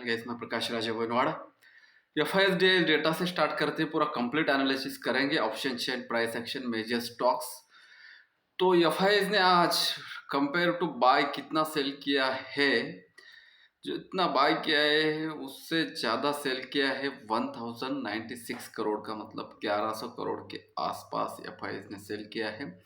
Channel guys, मैं प्रकाश राजा गोइनवाड़ा। एफआईएसडीआई data से start करते हैं, पूरा कंप्लीट एनालिसिस करेंगे, option chain, price action, major stocks. तो एफआईएस ने आज कंपेयर टू बाय कितना सेल किया है? जितना बाय किया है उससे ज़्यादा सेल किया है 1096 करोड़ का, मतलब 1100 करोड़ के आसपास एफआईएस ने सेल किया है।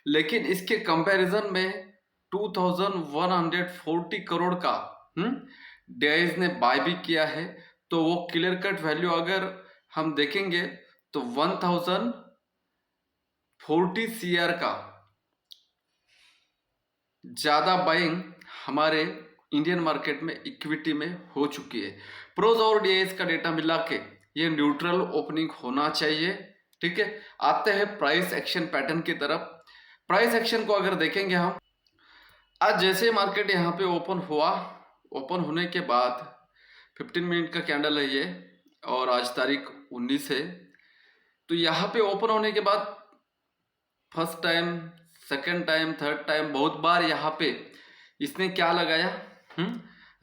लेकिन इसके कंपैरिजन में 2140 करोड़ का डीआईएस ने बाय भी किया है। तो वो क्लियर कट वैल्यू अगर हम देखेंगे तो 1040 सीआर का ज़्यादा बाइंग हमारे इंडियन मार्केट में इक्विटी में हो चुकी है। प्रोज और डीआईएस का डेटा मिला के ये न्यूट्रल ओपनिंग होना चाहिए। ठीक है, आते हैं प्राइस एक्शन पैटर्न की तरफ। प्राइस एक्शन को अगर देखेंगे हम, आज जैसे मार्केट यहाँ पे ओपन हुआ, ओपन होने के बाद 15 मिनट का कैंडल है ये, और आज तारीख 19 है। तो यहाँ पे ओपन होने के बाद first time, second time, third time, बहुत बार यहाँ पे इसने क्या लगाया,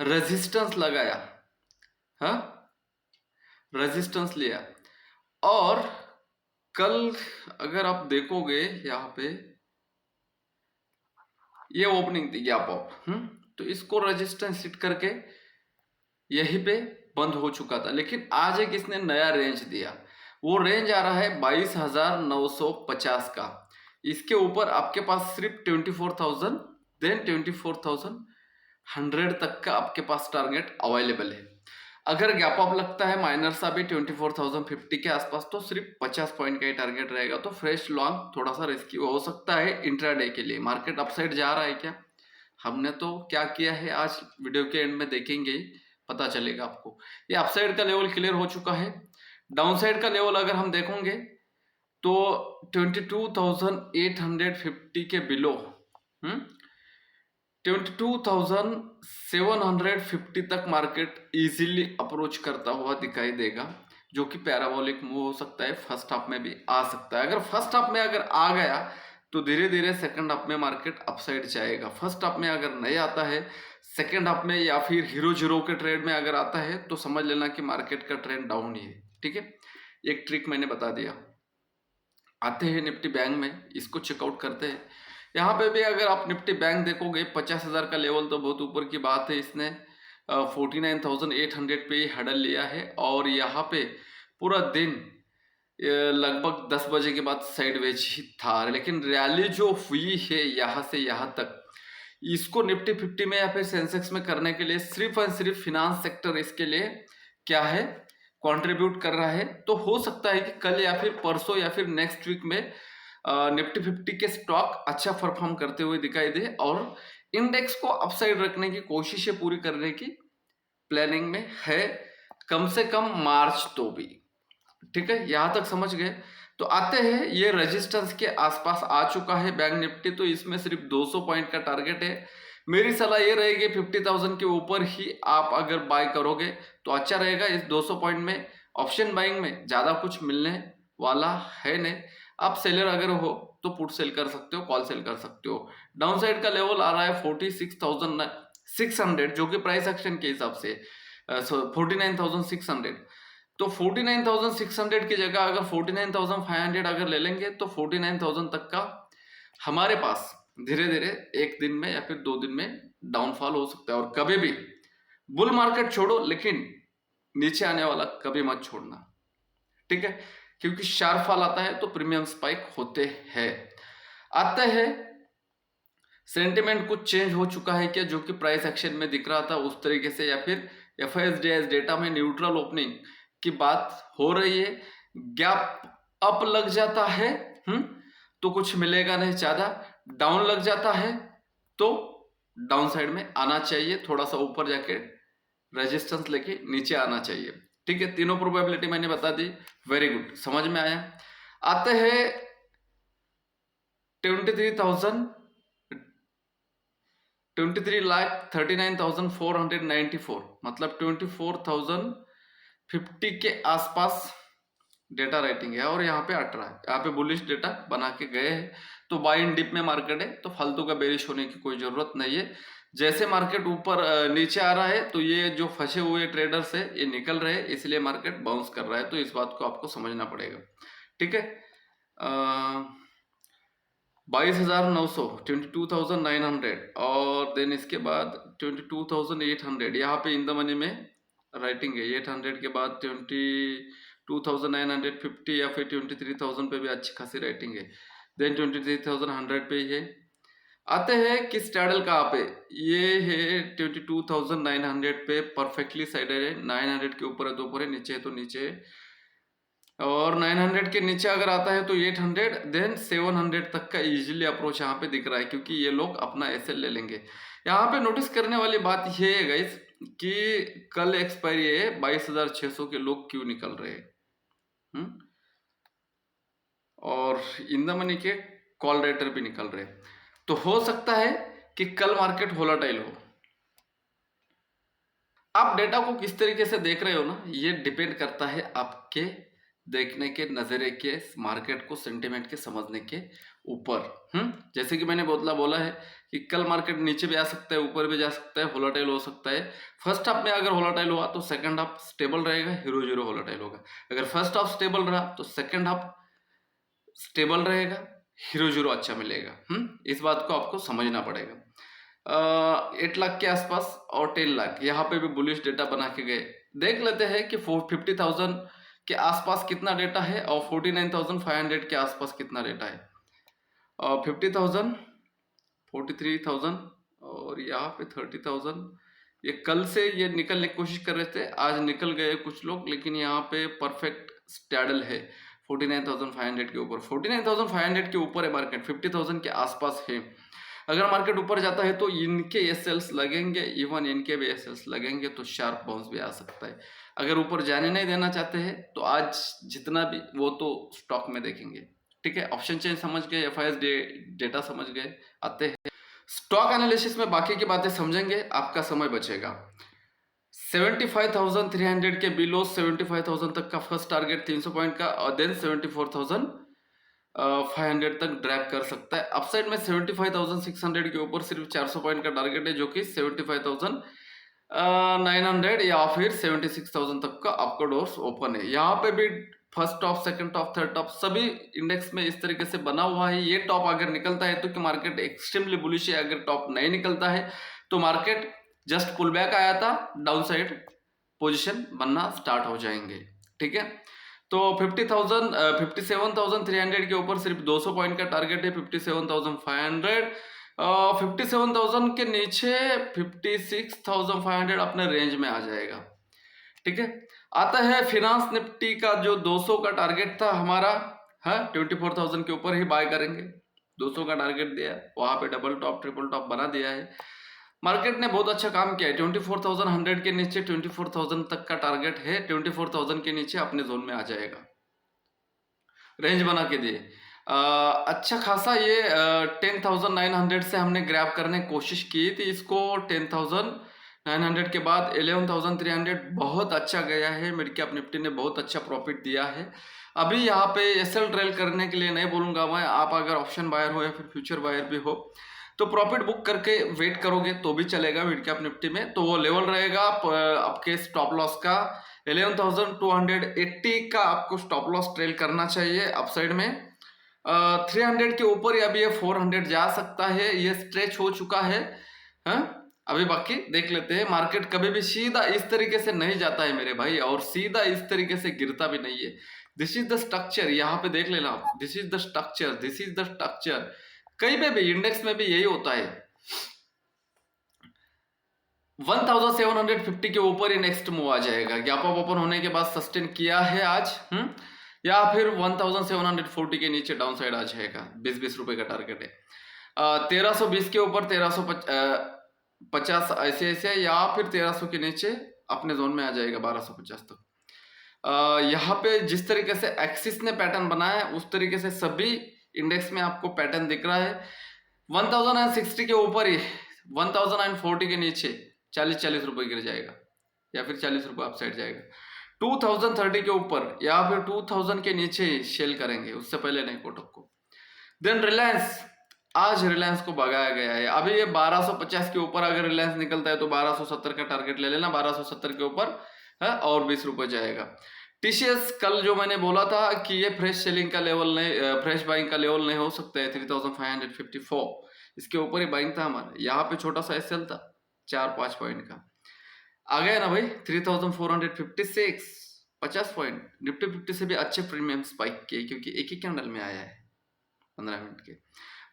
रेजिस्टेंस लगाया, हाँ, रेजिस्टेंस लिया। और कल अगर आप देखोगे यहाँ पे ये ओपनिंग थी गैप अप, तो इसको रेजिस्टेंस हिट करके यहीं पे बंद हो चुका था। लेकिन आज एक इसने नया रेंज दिया, वो रेंज आ रहा है 22,950 का। इसके ऊपर आपके पास सिर्फ 24,000 देन 24,100 तक का आपके पास टारगेट अवेलेबल है। अगर गैप अप लगता है माइनर सा भी 24,050 के आसपास, तो सिर्फ 50 पॉइंट का ही टारगेट रहेगा। तो फ्रेश लॉन्ग थोड़ा सा रिस्की हो सकता है इंट्राडे के लिए। मार्केट अपसाइड जा रहा है क्या, हमने तो क्या किया है आज वीडियो के एंड में देखेंगे ही पता चलेगा आपको। ये अपसाइड का लेवल क्लियर हो चुका है। डाउनसाइड का लेवल अगर हम देखेंगे तो 22,850 के बिलो 22,750 तक मार्केट इजीली अप्रोच करता हुआ दिखाई देगा, जो कि पैराबोलिक मूव हो सकता है, फर्स्ट हाफ में भी आ सकता है। अगर फर्स्ट हाफ में अगर आ गया तो धीरे धीरे सेकंड हाफ में मार्केट अपसाइड जाएगा। फर्स्ट हाफ में अगर नहीं आता है, सेकंड हाफ में या फिर हीरो जीरो के ट्रेड में अगर आता है, तो समझ लेना कि मार्केट का ट्रेंड डाउन ही है। ठीक है, एक ट्रिक मैंने बता दिया। आते हैं निफ्टी बैंक में, इसको चेकआउट करते हैं। यहाँ पे भी अगर आप निफ्टी बैंक देखोगे 50,000 का लेवल तो बहुत ऊपर की बात है। इसने 49,800 पे हडल लिया है, और यहाँ पे पूरा दिन लगभग 10 बजे के बाद साइडवेज ही था। लेकिन रैली जो हुई है यहाँ से यहाँ तक, इसको निफ्टी 50 में या फिर सेंसेक्स में करने के लिए सिर्फ और सिर्फ फिनांस सेक्टर इसके लिए क्या है, कंट्रीब्यूट कर रहा है। तो हो सकता है कि कल या फिर परसों या फिर नेक्स्ट वीक में निफ्टी 50 के स्टॉक अच्छा परफॉर्म करते हुए दिखाई दे, और इंडेक्स को अपसाइड रखने की कोशिशें पूरी करने की प्लानिंग में है, कम से कम मार्च तो भी। ठीक है, यहां तक समझ गए। तो आते हैं, ये रेजिस्टेंस के आसपास आ चुका है बैंक निफ्टी, तो इसमें सिर्फ 200 पॉइंट का टारगेट है। मेरी सलाह ये रहेगी 50,000 के ऊपर ही आप अगर बाय करोगे तो अच्छा रहेगा। इस 200 पॉइंट में ऑप्शन बाइंग में ज़्यादा कुछ मिलने वाला है नहीं। आप सेलर अगर हो तो पुट सेल कर सकते हो, कॉल सेल कर सकते हो। डाउन साइड का लेवल आ रहा है 46,600, जो कि प्राइस एक्शन के हिसाब से 49,600। तो 49,600 की जगह अगर 49,500 अगर ले लेंगे तो 49,000 तक का हमारे पास धीरे धीरे एक दिन में या फिर 2 दिन में डाउनफॉल हो सकता है। और कभी भी बुल मार्केट छोड़ो, लेकिन नीचे आने वाला कभी मत छोड़ना। ठीक है, क्योंकि शार्प फॉल आता है तो प्रीमियम स्पाइक होते हैं। आते हैं, सेंटिमेंट कुछ चेंज हो चुका है क्या, जो कि प्राइस एक्शन में दिख रहा था उस तरीके से, या फिर एफआईएसडीआई डेटा में न्यूट्रल ओपनिंग की बात हो रही है। गैप अप लग जाता है तो कुछ मिलेगा नहीं ज्यादा, डाउन लग जाता है तो डाउन साइड में आना चाहिए, थोड़ा सा ऊपर जाके रेजिस्टेंस लेके नीचे आना चाहिए। ठीक है, तीनों प्रोबेबिलिटी मैंने बता दी। वेरी गुड, समझ में आया। आते हैं 23,39,494, मतलब 24,050 के आसपास डेटा राइटिंग है, और यहाँ पे 18 है। यहाँ पे बुलिश डेटा बना के गए हैं, तो बाय इन डिप में मार्केट है, तो फालतू का बेरिश होने की कोई जरूरत नहीं है। जैसे मार्केट ऊपर नीचे आ रहा है तो ये जो फंसे हुए ट्रेडर्स है ये निकल रहे हैं, इसलिए मार्केट बाउंस कर रहा है। तो इस बात को आपको समझना पड़ेगा, ठीक है। 22,900, 22,900 और देन इसके बाद 22,800 यहाँ पे इन द मनी में राइटिंग है। 800 के बाद 22,950 या फिर 23,000 पे भी अच्छी खासी राइटिंग है। देन 23,100 पे ही है। आते हैं किस स्टैडल कहाँ पे, ये है 22,900 पे परफेक्टली साइडेड है। 900 के ऊपर है तो ऊपर है, नीचे है तो नीचे है। और 900 के नीचे अगर आता है तो 800, देन 700 तक का इजीली अप्रोच यहाँ पे दिख रहा है, क्योंकि ये लोग अपना एसएल ले लेंगे। यहाँ पे नोटिस करने वाली बात ये है गाइस कि कल एक्सपायरी है, 22,600 के लोग क्यों निकल रहे हैं, और इन द मनी के कॉल रेटर भी निकल रहे हैं। तो हो सकता है कि कल मार्केट वोलेटाइल हो। आप डेटा को किस तरीके से देख रहे हो ना, ये डिपेंड करता है आपके देखने के नजरे के, मार्केट को सेंटिमेंट के समझने के ऊपर। जैसे कि मैंने बोला है कि कल मार्केट नीचे भी आ सकता है, ऊपर भी जा सकता है, वोलेटाइल हो सकता है। फर्स्ट हाफ में अगर वोलेटाइल हुआ तो सेकंड हाफ स्टेबल रहेगा, हीरो जीरो वोलेटाइल होगा। अगर फर्स्ट हाफ स्टेबल रहा तो सेकंड हाफ स्टेबल रहेगा, हीरो जीरो अच्छा मिलेगा। इस बात को आपको समझना पड़ेगा। 8 लाख के आसपास और 10 लाख यहाँ पे भी बुलिश डेटा बना के गए। देख लेते हैं कि 50,000 के आसपास कितना डेटा है और 49,500 के आसपास कितना डेटा है। 50,000, 43,000 और यहाँ पे 30,000। ये कल से ये निकलने की कोशिश कर रहे थे, आज निकल गए कुछ लोग, लेकिन यहाँ पे परफेक्ट स्टैडल है 49,500 के ऊपर। 49,500 के ऊपर है मार्केट, 50,000 के आसपास है। अगर मार्केट ऊपर जाता है तो इनके एसएल्स लगेंगे, इवन इनके भी एसएल्स लगेंगे, तो शार्प बाउंस भी आ सकता है। अगर ऊपर जाने नहीं देना चाहते हैं तो आज जितना भी वो तो स्टॉक में देखेंगे, ठीक है। ऑप्शन चेंज समझ गए, एफआईएस डेटा समझ गए, आते हैं स्टॉक एनालिसिस में बाकी की बातें समझेंगे, आपका समय बचेगा। 75,300 के बिलो 75,000 तक का फर्स्ट टारगेट 300 पॉइंट का, और देन 74,500 तक ड्रैग कर सकता है। अपसाइड में 75,600 के ऊपर सिर्फ 400 पॉइंट का टारगेट है, जो कि 75,900 या फिर 76,000 तक का आपका डोर्स ओपन है। यहाँ पे भी first top, second top, third top सभी इंडेक्स में इस तरीके से बना हुआ है। ये टॉप अगर निकलता है तो कि मार्केट एक्सट्रीमली बुलिश है, अगर टॉप नहीं निकलता है तो मार्केट जस्ट पुल बैक आया था, डाउन साइड पोजिशन बनना स्टार्ट हो जाएंगे, ठीक है। तो 57,300 के ऊपर सिर्फ 200 पॉइंट का टारगेट है। 57,500, 57,000 के नीचे 56,500 अपने रेंज में आ जाएगा, ठीक है। आता है फिनांस निफ्टी का जो 200 का टारगेट था हमारा, 24,000 के ऊपर ही बाय करेंगे। 200 का टारगेट दिया, वहां पे डबल टॉप ट्रिपल टॉप बना दिया है। मार्केट ने बहुत अच्छा काम किया है। 24,100 के नीचे 24,000 तक का टारगेट है। 24,000 के नीचे अपने जोन में आ जाएगा, रेंज बना के दिए। अच्छा खासा ये 10,900 से हमने ग्रैब करने की कोशिश की थी इसको। 10,900 के बाद 11,300 बहुत अच्छा गया है। मिड कैप निफ्टी ने बहुत अच्छा प्रॉफिट दिया है। अभी यहाँ पे एसएल ट्रेल करने के लिए नहीं बोलूंगा मैं, आप अगर ऑप्शन बायर हो या फिर फ्यूचर बायर भी हो तो प्रॉफिट बुक करके वेट करोगे तो भी चलेगा। मिड कैप निफ्टी में तो वो लेवल रहेगा आपके स्टॉप लॉस का 11,280 का आपको स्टॉप लॉस ट्रेल करना चाहिए अपसाइड में। 300 के ऊपर या भी ये 400 जा सकता है, ये स्ट्रेच हो चुका है। अभी बाकी देख लेते हैं। मार्केट कभी भी सीधा इस तरीके से नहीं जाता है मेरे भाई, और सीधा इस तरीके से गिरता भी नहीं है। दिस इज द स्ट्रक्चर, यहाँ पे देख लेना आप, this is the structure, this is the structure. कहीं पे भी इंडेक्स में भी यही होता है। 1750 के ऊपर ही नेक्स्ट मूव आ जाएगा। गैप अप ओपन होने के बाद सस्टेन किया है आज, या फिर 1740 के नीचे डाउन साइड आ जाएगा। 20-20 रुपए का टारगेट है। 1320 के ऊपर 1350 ऐसे या फिर 1300 के नीचे अपने जोन में आ जाएगा 1250 तक। यहाँ पे जिस तरीके से एक्सिस ने पैटर्न बनाया है उस तरीके से सभी इंडेक्स में आपको पैटर्न दिख रहा है। 1060 के ऊपर ही 1040 के नीचे 40 रुपए गिर जाएगा, या फिर 40 रुपए अपसाइड जाएगा। 2030 के ऊपर या फिर 2000 के नीचे शेल करेंगे, उससे पहले नहीं कोटक को। देन रिलायंस आज रिलायंस को भगाया गया है। अभी ये 1250 के ऊपर अगर रिलायंस निकलता है तो 1270 का टारगेट ले लेना, 1270 के ऊपर है और 20 रुपए जाएगा। टीसीएस कल जो मैंने बोला था कि ये फ्रेश सेलिंग का लेवल नहीं, फ्रेश बाइंग का लेवल नहीं हो सकता है 3554, इसके ऊपर ही बाइंग था हमारा। यहाँ पे छोटा सा एसएल था 4-5 पॉइंट का, आ गया ना भाई 3456, 50 पॉइंट। निफ्टी 50 से भी अच्छे प्रीमियम स्पाइक किए क्योंकि एक ही कैंडल में आया है 15 मिनट के।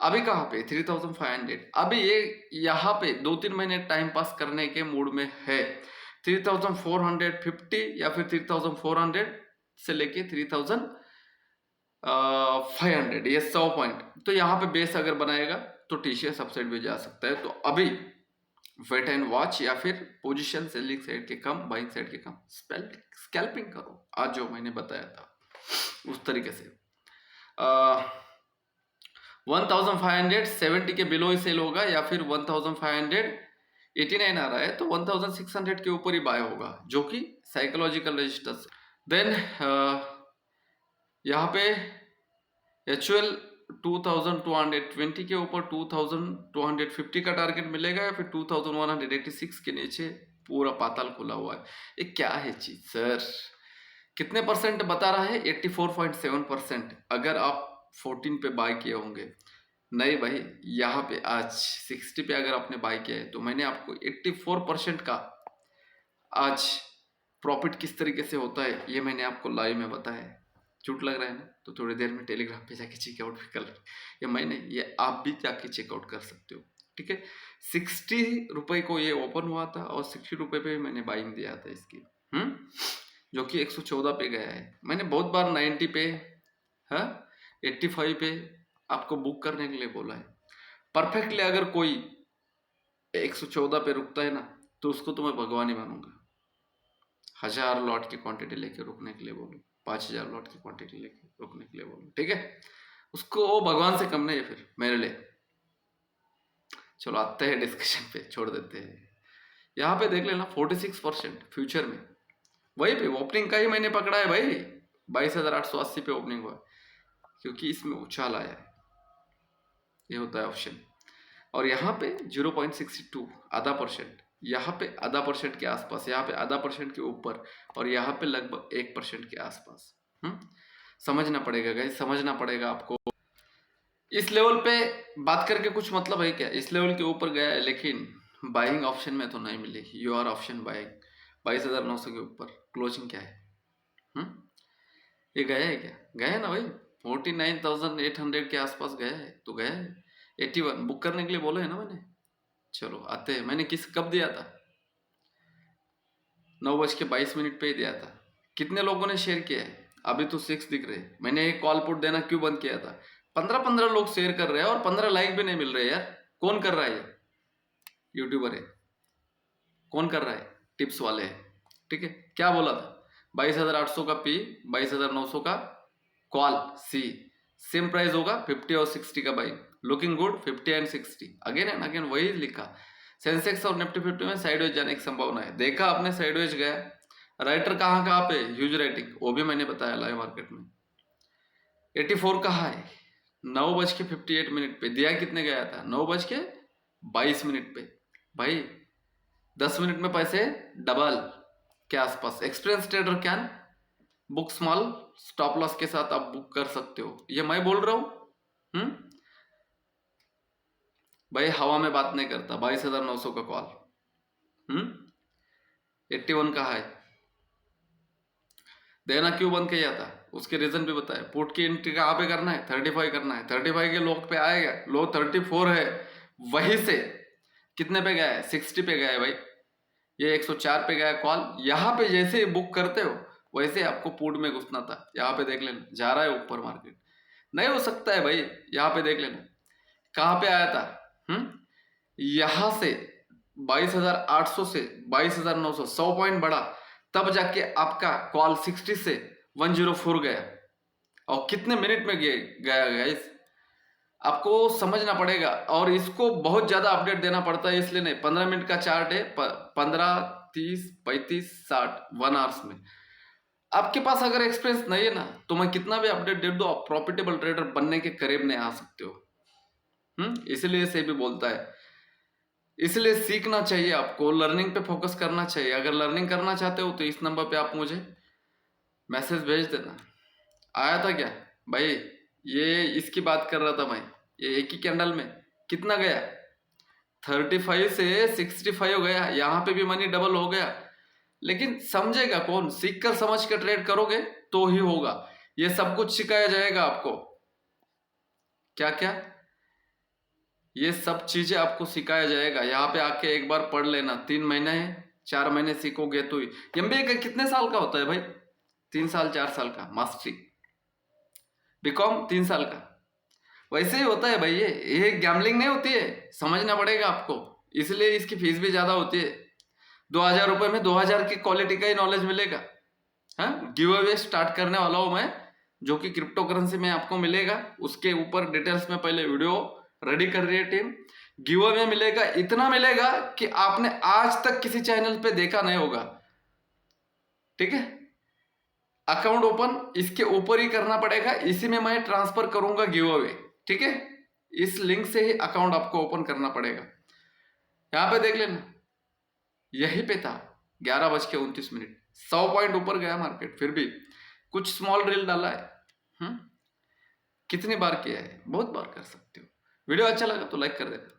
अभी कहाँ पे 3500, अभी ये यहाँ पे 2-3 महीने टाइम पास करने के मूड में है। 3450 या फिर 3400 से लेके 3500, ये 100 पॉइंट। तो यहाँ पे बेस अगर बनाएगा तो टीसीएस अपसाइड भी जा सकता है। तो अभी वेट एंड वॉच या फिर पोजीशन सेलिंग साइड के कम, बाइंग साइड के कम, स्कैल्पिंग करो आज जो मैंने बताया था उस तरीके से। 1570 के बिलो ही सेल होगा या फिर 1589 आ रहा है तो 1600 के ऊपर ही बाय होगा, जो कि साइकोलॉजिकल रेजिस्टेंस। देन यहाँ पे HUL 2220 के ऊपर 2250 का टारगेट मिलेगा या फिर 2186 के नीचे पूरा पाताल खुला हुआ है। ये क्या है चीज सर? कितने परसेंट बता रहा है? 84.7%। अगर आप 14 पे बाय किए होंगे, नहीं भाई यहाँ पे आज 60 पे अगर आपने बाय किया है तो मैंने आपको 84% का आज प्रॉफिट किस तरीके से होता है ये मैंने आपको लाइव में बताया। झूठ लग रहा है ना? तो थोड़ी देर में टेलीग्राम पे जाके चेकआउट भी कर, ये मैंने, ये आप भी जाके चेकआउट कर सकते हो, ठीक है। 60 रुपए को ये ओपन हुआ था और 60 रुपए पे मैंने बाइंग दिया था इसकी, जो कि 114 पे गया है। मैंने बहुत बार 90 पे, 85 पे आपको बुक करने के लिए बोला है। परफेक्टली अगर कोई 114 पे रुकता है ना तो उसको तो मैं भगवान ही मानूंगा। 1000 लॉट की क्वांटिटी लेके रुकने के लिए बोलूँ, 5000 लॉट की क्वांटिटी लेके रुकने के लिए बोलूँ, ठीक है, उसको वो भगवान से कम नहीं है फिर मेरे लिए। चलो आते हैं डिस्कशन पे, छोड़ देते हैं। यहाँ पे देख लेना 46% फ्यूचर में, वही पे ओपनिंग का ही मैंने पकड़ा है भाई। 22,880 पे ओपनिंग हुआ क्योंकि इसमें उछाल आया है, ये होता है ऑप्शन। और यहाँ पे 0.62, आधा परसेंट, यहाँ पे आधा परसेंट के आसपास, यहाँ पे आधा परसेंट के ऊपर और यहाँ पे लगभग 1% के आसपास। समझना पड़ेगा गाइस, समझना पड़ेगा आपको। इस लेवल पे बात करके कुछ मतलब है क्या? इस लेवल के ऊपर गया है लेकिन बाइंग ऑप्शन में तो नहीं मिलेगी। यू आर ऑप्शन बाइंग 22,900 के ऊपर क्लोजिंग क्या है? ये गया है क्या? गया है ना भाई, 49,800 के आसपास गया है तो गया है। 81 बुक करने के लिए बोला है ना मैंने। चलो आते हैं, मैंने कब दिया था? 9:22 पे ही दिया था। कितने लोगों ने शेयर किया है? अभी तो 6 दिख रहे। मैंने एक कॉल पुट देना क्यों बंद किया था? 15-15 लोग शेयर कर रहे हैं और 15 लाइक भी नहीं मिल रहे यार। कौन कर रहा है? ये यूट्यूबर है। कौन कर रहा है? टिप्स वाले है, ठीक है। क्या बोला था? 22,800 का पी, 22,900 का कॉल सी, सेम प्राइस होगा 50 और 60 का buying. Looking good 50 and 60, again and again वही लिखा। सेंसेक्स और निफ्टी 50 में साइडवेज जाने की संभावना है। देखा आपने साइडवेज गया। राइटर कहाँ पे? ह्यूज राइटिंग, वो भी मैंने बताया लाइव मार्केट में। 84 कहाँ है? 9:58 पे दिया। कितने गया था? 9:22 पे। भाई 10 मिनट में पैसे डबल के आसपास। Experience trader can book small, stop loss के साथ आप बुक कर सकते हो, ये मैं बोल रहा हूं। भाई हवा में बात नहीं करता। 22,900 का कॉल, 81 का है। देना क्यों बंद किया था? उसके रीजन भी बताए। पुट की एंट्री कहाँ पे करना है? 35 करना है। 35 के लोग पे आएगा, लो 34 है, वहीं से कितने पे गया है? 60 पे गया है भाई। ये 104 पे गया कॉल। यहाँ पे जैसे ही बुक करते हो वैसे आपको पुट में घुसना था। यहाँ पे देख लेना, जा रहा है ऊपर मार्केट। नहीं हो सकता है भाई, यहाँ पे देख लेना कहाँ पे आया था। यहाँ से 22,800 से 22,900, 100 पॉइंट बढ़ा, तब जाके आपका कॉल 60 से 104 गया। और कितने मिनट में गया गाइस? आपको समझना पड़ेगा। और इसको बहुत ज्यादा अपडेट देना पड़ता है, इसलिए नहीं। 15 मिनट का चार्ट है, 15, 30, 35, 60, 1 आवर्स में। आपके पास अगर एक्सपीरियंस नहीं है ना तो मैं कितना भी अपडेट दे दूं, आप प्रॉफिटेबल ट्रेडर बनने के करीब नहीं आ सकते हो। इसलिए से भी बोलता है, इसलिए सीखना चाहिए आपको, लर्निंग पे फोकस करना चाहिए। अगर लर्निंग करना चाहते हो तो इस नंबर पे आप मुझे मैसेज भेज देना। आया था क्या भाई, ये इसकी बात कर रहा था मैं। ये एक ही कैंडल में कितना गया, 35 से 65 गया, यहाँ पे भी मनी डबल हो गया। लेकिन समझेगा कौन, सीख कर समझ कर ट्रेड करोगे तो ही होगा। ये सब कुछ सिखाया जाएगा आपको, क्या क्या, ये सब चीजें आपको सिखाया जाएगा। यहाँ पे आके एक बार पढ़ लेना, 3 महीने 4 महीने सीखोगे तो ही। एमबीए का कितने साल का होता है भाई, 3 साल 4 साल का मास्टरी। बीकॉम 3 साल का, वैसे ही होता है भाई। ये गैम्बलिंग नहीं होती है, समझना पड़ेगा आपको। इसलिए इसकी फीस भी ज्यादा होती है। 2000 रुपए में 2000 की क्वालिटी का ही नॉलेज मिलेगा। हाँ, गिव अवे स्टार्ट करने वाला हूं मैं, जो कि क्रिप्टो करेंसी में आपको मिलेगा। उसके ऊपर डिटेल्स में पहले वीडियो रेडी कर रही है टीम। गिव अवे मिलेगा, इतना मिलेगा कि आपने आज तक किसी चैनल पे देखा नहीं होगा। ठीक है, अकाउंट ओपन इसके ऊपर ही करना पड़ेगा, इसी में मैं ट्रांसफर करूंगा गिव अवे। ठीक है, इस लिंक से ही अकाउंट आपको ओपन करना पड़ेगा। यहां पे देख लेना, यही पे था 11:29। 100 पॉइंट ऊपर गया मार्केट, फिर भी कुछ स्मॉल ड्रिल डाला है। कितनी बार किया है, बहुत बार कर सकते हो। वीडियो अच्छा लगा तो लाइक कर देना।